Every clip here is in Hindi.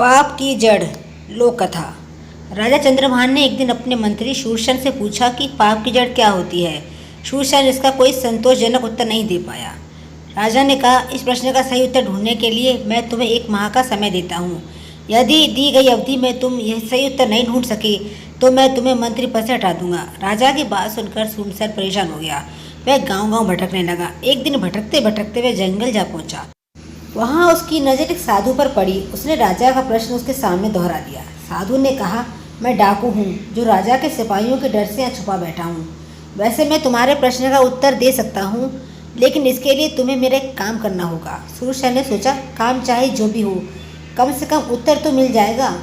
पाप की जड़। लोक कथा। राजा चंद्रभान ने एक दिन अपने मंत्री शूरसेन से पूछा कि पाप की जड़ क्या होती है। शूरसेन इसका कोई संतोषजनक उत्तर नहीं दे पाया। राजा ने कहा, इस प्रश्न का सही उत्तर ढूंढने के लिए मैं तुम्हें 1 माह का समय देता हूँ। यदि दी गई अवधि में तुम यह सही उत्तर नहीं ढूंढ सके तो मैं तुम्हें मंत्री पद से हटा दूंगा। राजा की बात सुनकर शूरसेन परेशान हो गया। वह गांव-गांव भटकने लगा। एक दिन भटकते भटकते वह जंगल जा पहुंचा। वहाँ उसकी नज़र एक साधु पर पड़ी। उसने राजा का प्रश्न उसके सामने दोहरा दिया। साधु ने कहा, मैं डाकू हूँ जो राजा के सिपाहियों के डर से यहाँ छुपा बैठा हूँ। वैसे मैं तुम्हारे प्रश्न का उत्तर दे सकता हूँ, लेकिन इसके लिए तुम्हें मेरा एक काम करना होगा। शूरसेन ने सोचा, काम चाहे जो भी हो, कम से कम उत्तर तो मिल जाएगा।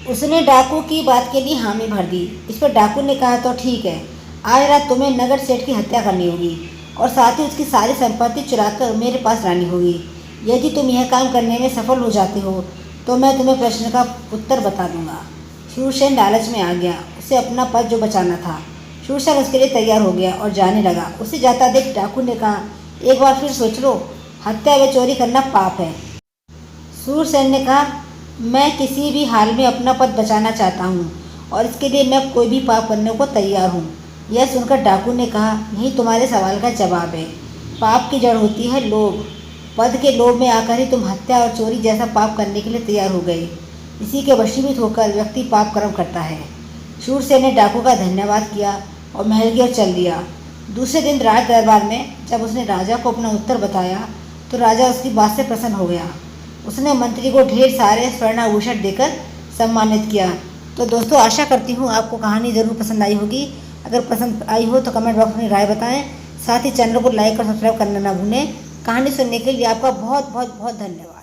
उसने डाकू की बात के लिए हामी भर दी। इस पर डाकू ने कहा, तो ठीक है, आज रात तुम्हें नगर सेठ की हत्या करनी होगी और साथ ही उसकी सारी संपत्ति चुराकर मेरे पास लानी होगी। यदि तुम यह काम करने में सफल हो जाते हो तो मैं तुम्हें प्रश्न का उत्तर बता दूंगा। शूरसेन लालच में आ गया। उसे अपना पद जो बचाना था। शूरसेन उसके लिए तैयार हो गया और जाने लगा। उसे जाता देख डाकू ने कहा, एक बार फिर सोच लो, हत्या व चोरी करना पाप है। शूरसेन ने कहा, मैं किसी भी हाल में अपना पद बचाना चाहता हूँ और इसके लिए मैं कोई भी पाप करने को तैयार हूँ। यह सुनकर डाकू ने कहा, यही तुम्हारे सवाल का जवाब है। पाप की जड़ होती है लोभ। पद के लोभ में आकर ही तुम हत्या और चोरी जैसा पाप करने के लिए तैयार हो गए। इसी के वशीभूत होकर व्यक्ति पाप कर्म करता है। शूरसेन ने डाकू का धन्यवाद किया और महल की ओर चल दिया। दूसरे दिन राज दरबार में जब उसने राजा को अपना उत्तर बताया तो राजा उसकी बात से प्रसन्न हो गया। उसने मंत्री को ढेर सारे स्वर्णाभूषण देकर सम्मानित किया। तो दोस्तों, आशा करती हूँ आपको कहानी ज़रूर पसंद आई होगी। अगर पसंद आई हो तो कमेंट बॉक्स में राय बताएं। साथ ही चैनल को लाइक और सब्सक्राइब करना ना भूलें। कहानी सुनने के लिए आपका बहुत बहुत बहुत धन्यवाद।